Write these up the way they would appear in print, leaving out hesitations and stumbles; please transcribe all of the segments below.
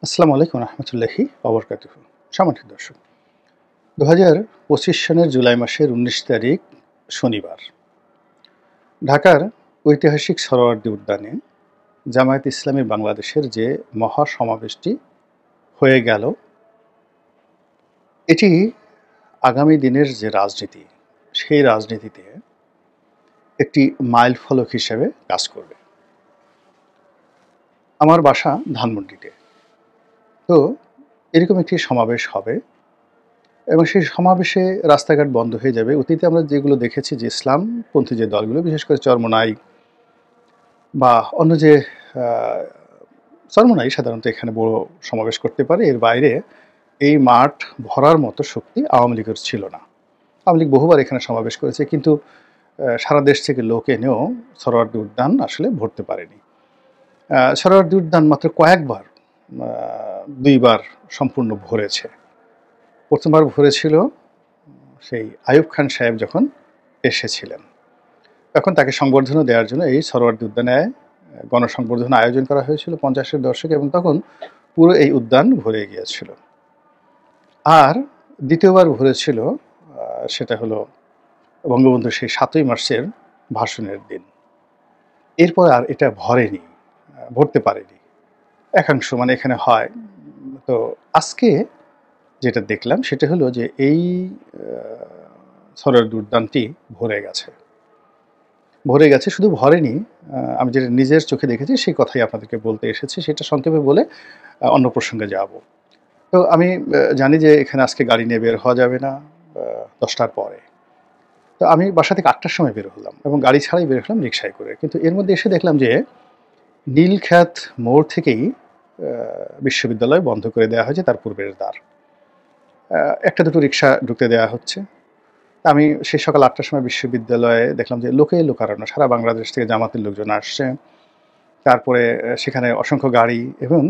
আসসালামু আলাইকুম রহমতুল্লাহি ওবরকাতুহ। সম্মানিত দর্শক, 2025 সনের জুলাই মাসের 19 তারিখ শনিবার ঢাকার ঐতিহাসিক সোহরাওয়ার্দী উদ্যানে জামায়াত ইসলামী বাংলাদেশের যে মহাসমাবেশটি হয়ে গেল, এটি আগামী দিনের যে রাজনীতি, সেই রাজনীতিতে একটি মাইলফলক হিসেবে কাজ করবে। আমার বাসা ধানমন্ডিতে, তো এরকম একটি সমাবেশ হবে এবং সেই সমাবেশে রাস্তাঘাট বন্ধ হয়ে যাবে। অতীতে আমরা যেগুলো দেখেছি যে ইসলামপন্থী যে দলগুলো, বিশেষ করে চরমোনাই বা অন্য যে চরমোনাই সাধারণত এখানে বড় সমাবেশ করতে পারে, এর বাইরে এই মাঠ ভরার মতো শক্তি আওয়ামী লীগের ছিল না। আওয়ামী লীগ বহুবার এখানে সমাবেশ করেছে, কিন্তু সারা দেশ থেকে লোক এনেও সোহরাওয়ার্দী উদ্যান আসলে ভরতে পারেনি। সোহরাওয়ার্দী উদ্যান মাত্র কয়েকবার, দুইবার সম্পূর্ণ ভরেছে। প্রথমবার ভরেছিল সেই আইয়ুব খান সাহেব যখন এসেছিলেন, তখন তাকে সংবর্ধনা দেওয়ার জন্য এই সোহরাওয়ার্দী উদ্যানে গণসংবর্ধনা আয়োজন করা হয়েছিল 50-এর দশকে, এবং তখন পুরো এই উদ্যান ভরে গিয়েছিল। আর দ্বিতীয়বার ভরেছিল, সেটা হলো বঙ্গবন্ধুর সেই 7ই মার্চের ভাষণের দিন। এরপর আর এটা ভরেনি, ভরতে পারেনি একাংশ, মানে এখানে হয়। তো আজকে যেটা দেখলাম সেটা হলো যে এই সোহরাওয়ার্দী উদ্যানটি ভরে গেছে। শুধু ভরেনি, আমি যেটা নিজের চোখে দেখেছি সেই কথাই আপনাদেরকে বলতে এসেছি। সেটা সংক্ষেপে বলে অন্য প্রসঙ্গে যাব। তো আমি জানি যে এখানে আজকে গাড়ি নিয়ে বের হওয়া যাবে না 10টার পরে। তো আমি বাসা থেকে 8টার সময় বের হলাম এবং গাড়ি ছাড়াই বের হলাম রিকশায় করে। কিন্তু এর মধ্যে এসে দেখলাম যে নীলক্ষেত মোড় থেকেই বিশ্ববিদ্যালয় বন্ধ করে দেওয়া হয়েছে, তার পূর্বের দ্বার। একটা দুটো রিকশা ঢুকতে দেওয়া হচ্ছে। আমি সেই সকাল 8টার সময় বিশ্ববিদ্যালয়ে দেখলাম যে লোকে লোকারণ্য, সারা বাংলাদেশ থেকে জামাতের লোকজন আসছে। তারপরে সেখানে অসংখ্য গাড়ি এবং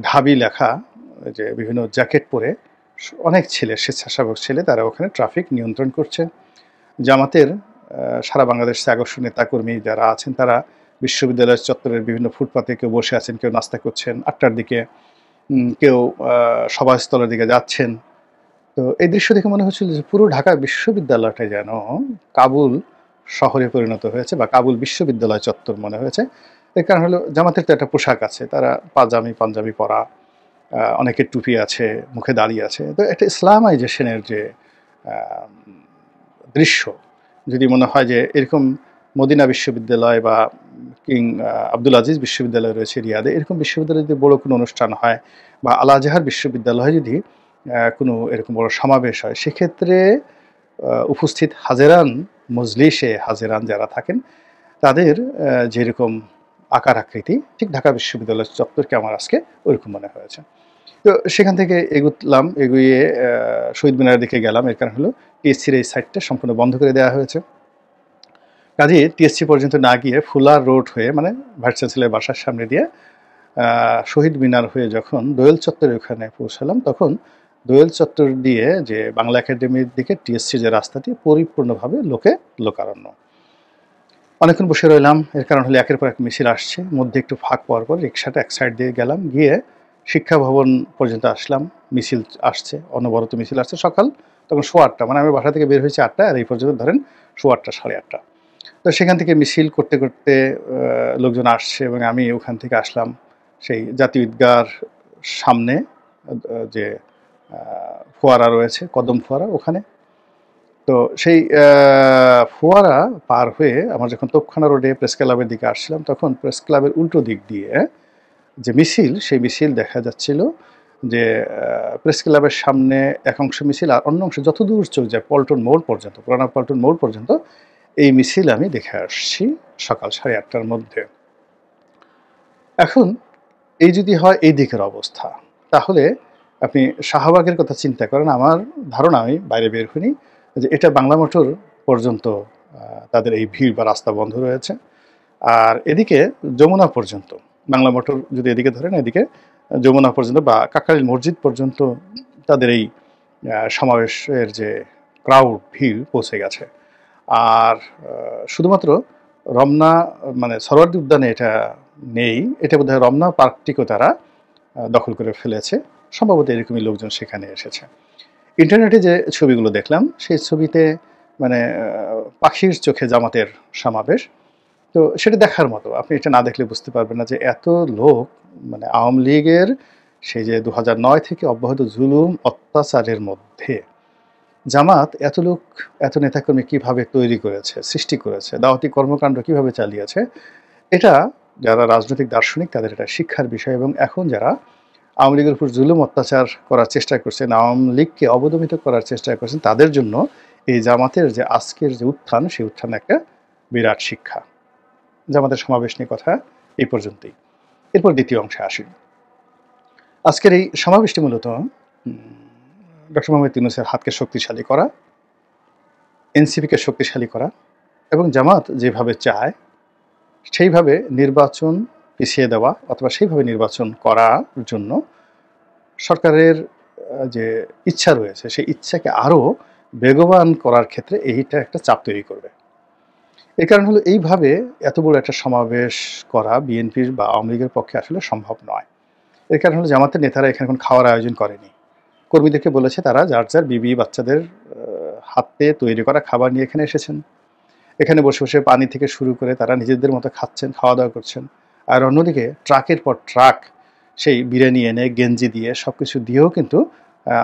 ঢাবি লেখা যে বিভিন্ন জ্যাকেট পরে অনেক ছেলে, স্বেচ্ছাসেবক ছেলে, তারা ওখানে ট্রাফিক নিয়ন্ত্রণ করছে। জামাতের সারা বাংলাদেশ থেকে আগস্ট নেতাকর্মী যারা আছেন, তারা বিশ্ববিদ্যালয়ের চত্বরের বিভিন্ন ফুটপাতে কেউ বসে আছেন, কেউ নাস্তা করছেন 8টার দিকে, কেউ সভাস্থলের দিকে যাচ্ছেন। তো এই দৃশ্য দেখে মনে হচ্ছিল যে পুরো ঢাকা বিশ্ববিদ্যালয়টা যেন কাবুল শহরে পরিণত হয়েছে বা কাবুল বিশ্ববিদ্যালয় চত্বর মনে হয়েছে। এর কারণ হলো জামাতের তো একটা পোশাক আছে, তারা পাঞ্জাবি পরা, অনেকের টুপি আছে, মুখে দাঁড়িয়ে আছে। তো একটা ইসলামাইজেশনের যে দৃশ্য, যদি মনে হয় যে এরকম মদিনা বিশ্ববিদ্যালয় বা কিং আব্দুল আজিজ বিশ্ববিদ্যালয় রয়েছে রিয়াদে, এরকম বিশ্ববিদ্যালয়ে যদি বড় কোনো অনুষ্ঠান হয় বা আল আজহার বিশ্ববিদ্যালয়ে যদি কোনো এরকম বড় সমাবেশ হয়, সেক্ষেত্রে উপস্থিত হাজেরান, মজলিসে হাজেরান যারা থাকেন, তাদের যেরকম আকার আকৃতি, ঠিক ঢাকা বিশ্ববিদ্যালয়ের চত্বরকে আমার আজকে ওইরকম মনে হয়েছে। তো সেখান থেকে এগুয়ে শহীদ মিনারের দিকে গেলাম। এর কারণ হলো টিএসসির এই সাইডটা সম্পূর্ণ বন্ধ করে দেওয়া হয়েছে। কাজেই টিএসসি পর্যন্ত না গিয়ে ফুলার রোড হয়ে, মানে ভাইস চ্যান্সেলরের বাসার সামনে দিয়ে শহীদ মিনার হয়ে যখন দোয়েল চত্বরে ওখানে পৌঁছালাম, তখন দোয়েল চত্বর দিয়ে যে বাংলা একাডেমির দিকে টিএসসি যে রাস্তাটি, পরিপূর্ণভাবে লোকারণ্য। অনেকক্ষণ বসে রইলাম। এর কারণ হলো একের পর এক মিছিল আসছে, মধ্যে একটু ফাঁক পাওয়ার পর রিক্সাটা এক সাইড দিয়ে গেলাম, গিয়ে শিক্ষা ভবন পর্যন্ত আসলাম। মিছিল আসছে, অনবরত মিছিল আসছে। সকাল তখন 8:15, মানে আমি বাসা থেকে বের হয়েছি 8টায়, আর এই পর্যন্ত ধরেন 8:15, 8:30। তো সেখান থেকে মিছিল করতে করতে লোকজন আসছে এবং আমি ওখান থেকে আসলাম সেই জাতীয় ঈদগাহর সামনে যে ফোয়ারা রয়েছে, কদম ফোয়ারা, ওখানে। তো সেই ফোয়ারা পার হয়ে আমার যখন তোপখানা রোডে প্রেস ক্লাবের দিকে আসছিলাম, তখন প্রেস ক্লাবের উল্টো দিক দিয়ে যে মিছিল, সেই মিছিল দেখা যাচ্ছিল যে প্রেস ক্লাবের সামনে এক অংশ মিছিল, আর অন্য অংশ যতদূর চোখ যায় পল্টন মোড় পর্যন্ত, পুরানা পল্টন মোড় পর্যন্ত এই মিছিল আমি দেখে আসছি সকাল 8:30টার মধ্যে। এখন এই যদি হয় এই দিকের অবস্থা, তাহলে আপনি শাহবাগের কথা চিন্তা করেন। আমার ধারণা, আমি বাইরে বের হইনি, যে এটা বাংলা মোটর পর্যন্ত তাদের এই ভিড় বা রাস্তা বন্ধ রয়েছে। আর এদিকে যমুনা পর্যন্ত, বাংলা মোটর যদি এদিকে ধরেন, এদিকে যমুনা পর্যন্ত বা কাকরাইল মসজিদ পর্যন্ত তাদের এই সমাবেশের যে ক্রাউড, ভিড় পৌঁছে গেছে। আর শুধুমাত্র রমনা, মানে সোহরাওয়ার্দী উদ্যানে এটা নেই, এটা বোধহয় রমনা পার্কটিকেও তারা দখল করে ফেলেছে। সম্ভবত এরকমই লোকজন সেখানে এসেছে। ইন্টারনেটে যে ছবিগুলো দেখলাম, সেই ছবিতে মানে পাখির চোখে জামাতের সমাবেশ। তো সেটা দেখার মতো। আপনি এটা না দেখলে বুঝতে পারবেন না যে এত লোক, মানে আওয়ামী লীগের সেই যে ২০০৯ থেকে অব্যাহত জুলুম, অত্যাচারের মধ্যে জামাত এত লোক, এত নেতাকর্মী কিভাবে তৈরি করেছে, সৃষ্টি করেছে, দাওয়াতি কর্মকাণ্ড কিভাবে চালিয়েছে, এটা যারা রাজনৈতিক দার্শনিক তাদের এটা শিক্ষার বিষয়। এবং এখন যারা আওয়ামী লীগের উপর জুলুম অত্যাচার করার চেষ্টা করছেন, আওয়ামী লীগকে অবদমিত করার চেষ্টা করছেন, তাদের জন্য এই জামাতের যে আজকের যে উত্থান, সেই উত্থান একটা বিরাট শিক্ষা। জামাতের সমাবেশ নিয়ে কথা এই পর্যন্তই। এরপর দ্বিতীয় অংশে আসি। আজকের এই সমাবেশটি মূলত ডক্টর মোহাম্মদ ইউনূসের হাতকে শক্তিশালী করা, এনসিপিকে শক্তিশালী করা, এবং জামাত যেভাবে চায় সেইভাবে নির্বাচন পিছিয়ে দেওয়া অথবা সেইভাবে নির্বাচন করার জন্য সরকারের যে ইচ্ছা রয়েছে, সেই ইচ্ছাকে আরও বেগবান করার ক্ষেত্রে এইটা একটা চাপ তৈরি করবে। এর কারণ হলো এইভাবে এত বড় একটা সমাবেশ করা বিএনপির বা আওয়ামী লীগের পক্ষে আসলে সম্ভব নয়। এর কারণ হলো জামাতের নেতারা এখানে কোনো খাওয়ার আয়োজন করেনি। কর্মীদেরকে বলেছে তারা যার যার বিবি বাচ্চাদের হাতে তৈরি করা খাবার নিয়ে এখানে এসেছেন। এখানে বসে বসে পানি থেকে শুরু করে তারা নিজেদের মতো খাচ্ছেন, খাওয়া দাওয়া করছেন। আর অন্যদিকে ট্রাকের পর ট্রাক সেই বিরিয়ানি এনে গেঞ্জি দিয়ে সব কিছু দিয়েও কিন্তু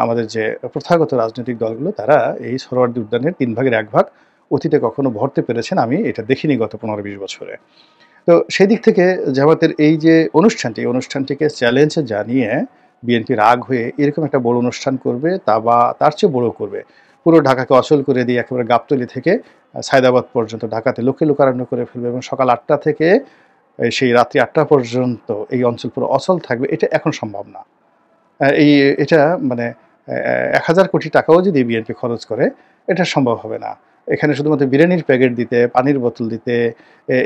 আমাদের যে প্রথাগত রাজনৈতিক দলগুলো তারা এই সোহরাওয়ার্দী উদ্যানের 3 ভাগের 1 ভাগ অতীতে কখনো ভরতে পেরেছেন, আমি এটা দেখিনি গত 15-20 বছরে। তো সেই দিক থেকে জামাতের এই যে অনুষ্ঠানটি, এই অনুষ্ঠানটিকে চ্যালেঞ্জ জানিয়ে বিএনপি রাগ হয়ে এরকম একটা বড় অনুষ্ঠান করবে, তা বা তার চেয়ে বড় করবে। পুরো ঢাকাকে অচল করে দিয়ে একেবারে গাবতলী থেকে সায়দাবাদ পর্যন্ত ঢাকাতে লোকে লোকারণ্য করে ফেলবে এবং সকাল 8টা থেকে সেই রাত্রি 8টা পর্যন্ত এই অঞ্চল পুরো অচল থাকবে, এটা এখন সম্ভব না। এটা মানে ১,০০০ কোটি টাকাও যদি বিএনপি খরচ করে, এটা সম্ভব হবে না। এখানে শুধুমাত্র বিরিয়ানির প্যাকেট দিতে, পানির বোতল দিতে,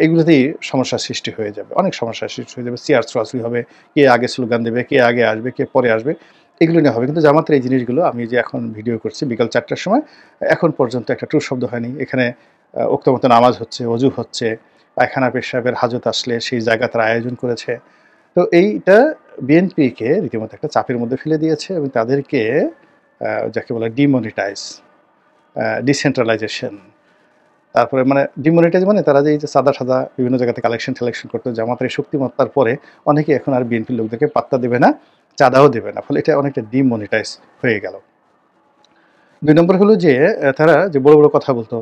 এগুলোতেই সমস্যার সৃষ্টি হয়ে যাবে, অনেক সমস্যার সৃষ্টি হয়ে যাবে। চেয়ার ছোঁড়াছুড়ি হবে, কে আগে স্লোগান দেবে, কে আগে আসবে, কে পরে আসবে, এগুলো নিয়ে হবে। কিন্তু জামাতের এই জিনিসগুলো, আমি যে এখন ভিডিও করছি বিকাল 4টার সময়, এখন পর্যন্ত একটা টুঁ শব্দ হয়নি। এখানে উক্তমত নামাজ হচ্ছে, অজু হচ্ছে, পায়খানা পেশাবের হাজত আসলে সেই জায়গা তারা আয়োজন করেছে। তো এইটা বিএনপিকে রীতিমতো একটা চাপের মধ্যে ফেলে দিয়েছে এবং তাদেরকে যাকে বলে ডিমনিটাইজ, ডিসেন্ট্রালাইজেশন, তারপরে মানে ডিমনিটাইজ মানে তারা যে এই যে সাদা সাদা বিভিন্ন জায়গাতে কালেকশন করতো, জামাতের এই শক্তিমত্তার পরে অনেকে এখন আর বিএনপির লোকদেরকে পাত্তা দেবে না, চাঁদাও দেবে না, ফলে এটা অনেকটা ডিমনিটাইজ হয়ে গেল। 2 নম্বর হলো যে তারা যে বড় বড় কথা বলতো,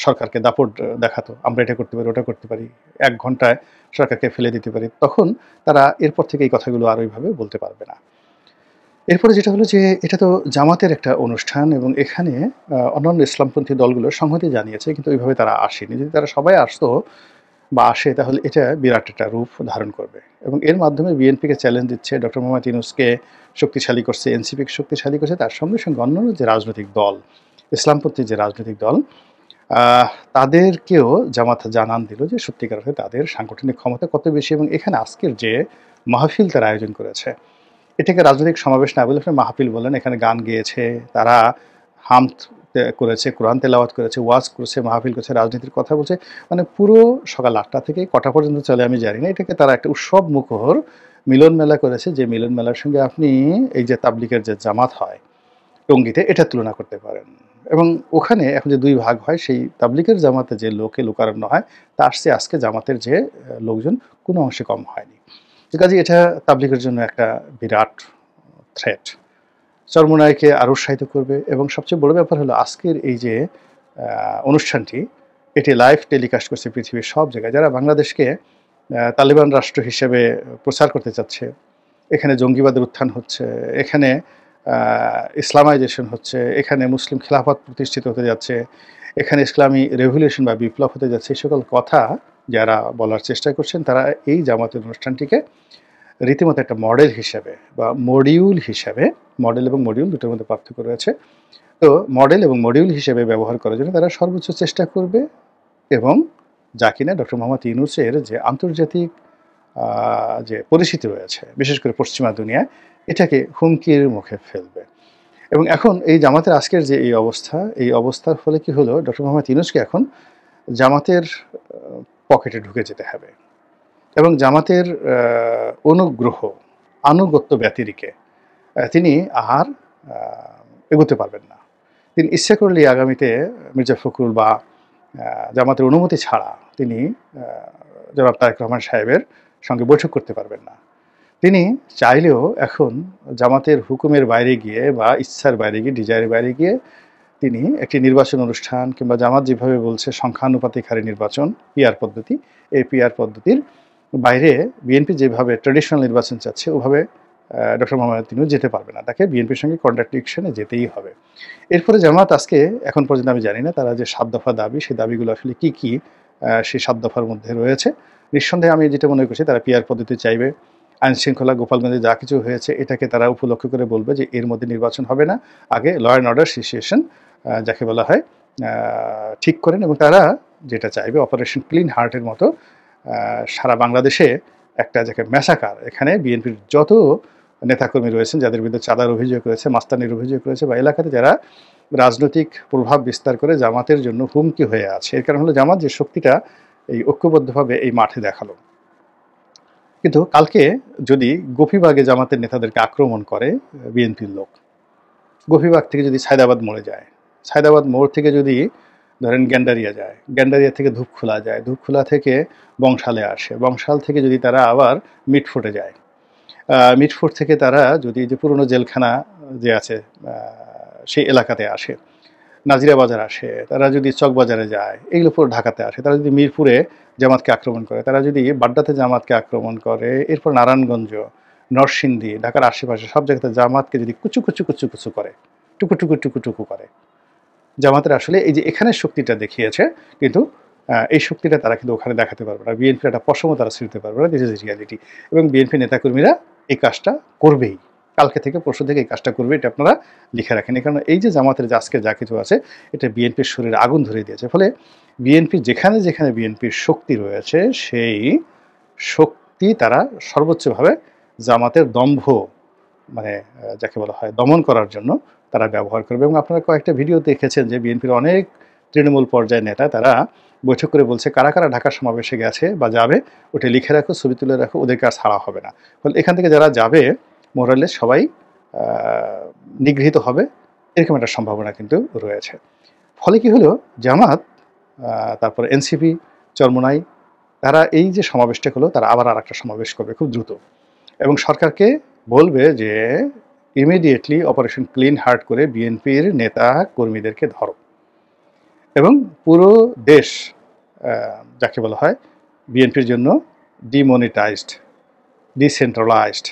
সরকারকে দাপট দেখাতো, আমরা এটা করতে পারি, ওটা করতে পারি, 1 ঘন্টায় সরকারকে ফেলে দিতে পারি, তখন তারা এরপর থেকে এই কথাগুলো আর ওইভাবে বলতে পারবে না। এরপরে যেটা হলো যে এটা তো জামাতের একটা অনুষ্ঠান এবং এখানে অন্যান্য ইসলামপন্থী দলগুলো সংহতি জানিয়েছে, কিন্তু ওইভাবে তারা আসেনি। যদি তারা সবাই আসতো বা আসে, তাহলে এটা বিরাট একটা রূপ ধারণ করবে এবং এর মাধ্যমে বিএনপিকে চ্যালেঞ্জ দিচ্ছে, ডক্টর মোহাম্মদ ইউনূসকে শক্তিশালী করছে, এনসিপিকে শক্তিশালী করছে, তার সঙ্গে সঙ্গে অন্যান্য যে রাজনৈতিক দল, ইসলামপন্থী যে রাজনৈতিক দল, তাদেরকেও জামাত জানান দিল যে সত্যিকার অর্থে তাদের সাংগঠনিক ক্ষমতা কত বেশি। এবং এখানে আজকের যে মাহফিল তারা আয়োজন করেছে, এটাকে রাজনৈতিক সমাবেশ না বলে আপনি মাহফিল বলেন। এখানে গান গেয়েছে তারা, হামদ করেছে, কোরআন তেলাওয়াত করেছে, ওয়াজ করেছে, মাহফিল করেছে, রাজনীতির কথা বলছে, মানে পুরো সকাল 8টা থেকে কটা পর্যন্ত চলে আমি জানি না। এটাকে তারা একটা উৎসব মুখর মিলন মেলা করেছে, যে মিলন মেলার সঙ্গে আপনি এই যে তাবলিগের যে জামাত হয় টঙ্গীতে, এটা তুলনা করতে পারেন। এবং ওখানে এখন যে 2 ভাগ হয়, সেই তাবলিগের জামাতে যে লোকে লোকারণ্য হয়, তার চেয়ে আজকে জামাতের যে লোকজন কোনো অংশে কম হয়নি। কাজে এটা তাবলিগের জন্য একটা বিরাট থ্রেট, চরমোনাইকে আরও উৎসাহিত করবে। এবং সবচেয়ে বড় ব্যাপার হলো আজকের এই যে অনুষ্ঠানটি, এটি লাইভ টেলিকাস্ট করছে পৃথিবীর সব জায়গায়। যারা বাংলাদেশকে তালিবান রাষ্ট্র হিসেবে প্রচার করতে চাচ্ছে, এখানে জঙ্গিবাদের উত্থান হচ্ছে, এখানে ইসলামাইজেশন হচ্ছে, এখানে মুসলিম খিলাফত প্রতিষ্ঠিত হতে যাচ্ছে, এখানে ইসলামী রেভলিউশন বা বিপ্লব হতে যাচ্ছে, এই সকল কথা যারা বলার চেষ্টা করছেন, তারা এই জামাতের অনুষ্ঠানটিকে রীতিমতো একটা মডেল হিসাবে বা মডিউল হিসাবে, মডেল এবং মডিউল দুটোর মধ্যে পার্থক্য রয়েছে, তো মডেল এবং মডিউল হিসেবে ব্যবহার করার জন্য তারা সর্বোচ্চ চেষ্টা করবে এবং যা কিনা ডক্টর মোহাম্মদ ইউনূসের যে আন্তর্জাতিক যে পরিচিতি রয়েছে, বিশেষ করে পশ্চিমা দুনিয়ায়, এটাকে হুমকির মুখে ফেলবে। এবং এখন এই জামাতের আজকের যে এই অবস্থা, এই অবস্থার ফলে কি হলো, ডক্টর মোহাম্মদ ইউনূসকে এখন জামাতের পকেটে ঢুকে যেতে হবে এবং জামাতের অনুগ্রহ আনুগত্য ব্যতিরিকে তিনি আর এগোতে পারবেন না। তিনি ইচ্ছে করলেই আগামীতে মির্জা ফখরুল বা জামাতের অনুমতি ছাড়া তিনি জনাব তারেক রহমান সাহেবের সঙ্গে বৈঠক করতে পারবেন না। তিনি চাইলেও এখন জামাতের হুকুমের বাইরে গিয়ে বা ইচ্ছার বাইরে গিয়ে, ডিজায়ারের বাইরে গিয়ে তিনি একটি নির্বাচন অনুষ্ঠান কিংবা জামাত যেভাবে বলছে সংখ্যানুপাতিক হারে নির্বাচন, পিআর পদ্ধতি, এই পিআর পদ্ধতির বাইরে বিএনপি যেভাবে ট্র্যাডিশনাল নির্বাচন চাচ্ছে ওভাবে ডক্টর মোহাম্মদ তিনিও যেতে পারবে না। তাকে বিএনপির সঙ্গে কন্ট্রাডিকশনে যেতেই হবে। এরপরে জামাত আজকে এখন পর্যন্ত আমি জানি না তারা যে 7 দফা দাবি, সেই দাবিগুলো আসলে কি কি সেই 7 দফার মধ্যে রয়েছে। নিঃসন্দেহে আমি যেটা মনে করছি তারা পিআর পদ্ধতি চাইবে। আইন শৃঙ্খলা গোপালগঞ্জে যা কিছু হয়েছে এটাকে তারা উপলক্ষ করে বলবে যে এর মধ্যে নির্বাচন হবে না, আগে ল অ্যান্ড অর্ডার সিচুয়েশন যাকে বলা হয় ঠিক করেন। এবং তারা যেটা চাইবে অপারেশন ক্লিন হার্টের মতো সারা বাংলাদেশে একটা যাকে ম্যাসাকার, এখানে বিএনপির যত নেতাকর্মী রয়েছেন যাদের বিরুদ্ধে চাঁদার অভিযোগ রয়েছে, মাস্তানির অভিযোগ রয়েছে, বা এলাকাতে যারা রাজনৈতিক প্রভাব বিস্তার করে জামাতের জন্য হুমকি হয়ে আছে, এর কারণ হলো জামাত যে শক্তিটা এই ঐক্যবদ্ধভাবে এই মাঠে দেখালো। কিন্তু কালকে যদি গোপীবাগে জামাতের নেতাদেরকে আক্রমণ করে বিএনপির লোক, গোপীবাগ থেকে যদি সায়দাবাদ মোড়ে যায়, সায়দাবাদ মোড় থেকে যদি ধরেন গ্যান্ডারিয়া যায়, গ্যান্ডারিয়া থেকে ধূপখোলা যায়, ধূপখোলা থেকে বংশালে আসে, বংশাল থেকে যদি তারা আবার মিটফোর্টে যায়, মিটফোর্ট থেকে তারা যদি যে পুরনো জেলখানা যে আছে সেই এলাকাতে আসে, নাজিরা বাজার আসে, তারা যদি চকবাজারে যায়, এগুলো পুরো ঢাকাতে আসে, তারা যদি মিরপুরে জামাতকে আক্রমণ করে, তারা যদি বাড্ডাতে জামাতকে আক্রমণ করে, এরপর নারায়ণগঞ্জ, নরসিংদী, ঢাকার আশেপাশে সব জায়গাতে জামাতকে যদি কুচু কুচু কুচু কুচু করে, টুকু টুকু টুকু টুকু করে, জামাতের আসলে এই যে এখানে শক্তিটা দেখিয়েছে, কিন্তু এই শক্তিটা তারা কিন্তু ওখানে দেখাতে পারবে না। বিএনপির একটা পশমও তারা ছিঁড়তে পারবে না, দিস ইজ রিয়ালিটি। এবং বিএনপি নেতাকর্মীরা এই কাজটা করবেই, কালকে থেকে পরশু থেকে এই কাজটা করবে, এটা আপনারা লিখে রাখেন। কারণ এই যে জামাতের যে আজকে যা কিছু আছে এটা বিএনপির শরীরে আগুন ধরে দিয়েছে। ফলে বিএনপি যেখানে যেখানে বিএনপির শক্তি রয়েছে সেই শক্তি তারা সর্বোচ্চভাবে জামাতের দম্ভ মানে যাকে বলা হয় দমন করার জন্য তারা ব্যবহার করবে। এবং আপনারা কয়েকটা ভিডিও দেখেছেন যে বিএনপির অনেক তৃণমূল পর্যায়ের নেতা তারা বৈঠক করে বলছে কারা কারা ঢাকার সমাবেশে গেছে বা যাবে ওটা লিখে রাখো, ছবি তুলে রাখো, ওদেরকে আর ছাড়া হবে না। ফলে এখান থেকে যারা যাবে মোরালেস সবাই নিগৃহীত হবে, এরকম একটা সম্ভাবনা কিন্তু রয়েছে। ফলে কি হলো, জামাত তারপর এনসিপি, চরমোনাই, তারা এই যে সমাবেশটা হলো তারা আবার আর একটা সমাবেশ করবে খুব দ্রুত, এবং সরকারকে বলবে যে ইমিডিয়েটলি অপারেশন ক্লিন হার্ট করে বিএনপির নেতা কর্মীদেরকে ধরো, এবং পুরো দেশ যাকে বলা হয় বিএনপির জন্য ডিমনিটাইজড, ডিসেন্ট্রালাইজড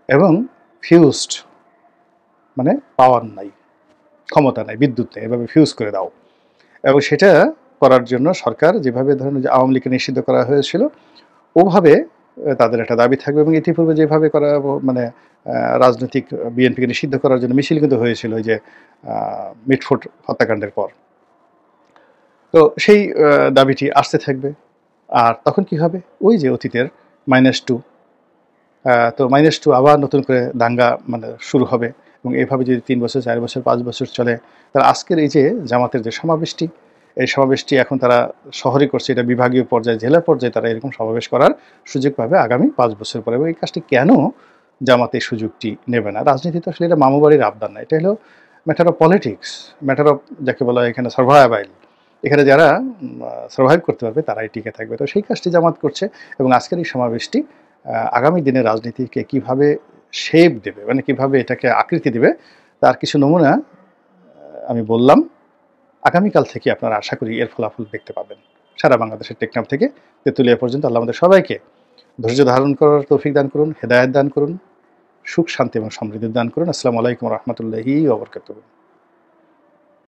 এবং ফিউজড, মানে পাওয়ার নাই, ক্ষমতা নাই, বিদ্যুৎ নেই, এভাবে ফিউজ করে দাও। এবং সেটা করার জন্য সরকার যেভাবে ধরেন যে আওয়ামী লীগকে নিষিদ্ধ করা হয়েছিল ওভাবে তাদের একটা দাবি থাকবে। এবং ইতিপূর্বে যেভাবে করা মানে রাজনৈতিক বিএনপিকে নিষিদ্ধ করার জন্য মিছিল কিন্তু হয়েছিল ওই যে মিটফোর্ট হত্যাকাণ্ডের পর, তো সেই দাবিটি আসতে থাকবে। আর তখন কি হবে, ওই যে অতীতের -2, তো -2 আবার নতুন করে দাঙ্গা মানে শুরু হবে। এবং এভাবে যদি 3 বছর, 4 বছর, 5 বছর চলে, তার আজকের এই যে জামাতের যে সমাবেশটি, এই সমাবেশটি এখন তারা শহরে করছে, এটা বিভাগীয় পর্যায়ে, জেলা পর্যায়ে তারা এরকম সমাবেশ করার সুযোগ পাবে আগামী 5 বছর পরে। এবং এই কাজটি কেন জামাত এই সুযোগটি নেবে না? রাজনীতি তো আসলে এটা মামুবাড়ির আবদার না, এটা হলো matter of politics, matter of যাকে বলা হয় এখানে সার্ভাইভাল। এখানে যারা সার্ভাইভ করতে পারবে তারাই টিকে থাকবে। তো সেই কাজটি জামাত করছে। এবং আজকের এই সমাবেশটি আগামী দিনের রাজনীতিকে কিভাবে শেপ দেবে, মানে কিভাবে এটাকে আকৃতি দেবে, তার কিছু নমুনা আমি বললাম। আগামীকাল থেকে আপনারা আশা করি এর ফলাফল দেখতে পাবেন। সারা বাংলাদেশের টেকনাফ থেকে তেঁতুলিয়া পর্যন্ত আল্লাহ আমাদের সবাইকে ধৈর্য ধারণ করার তৌফিক দান করুন, হেদায়েত দান করুন, সুখ শান্তি এবং সমৃদ্ধি দান করুন। আসসালামু আলাইকুম ওয়া রাহমাতুল্লাহি ওয়া বারাকাতুহু।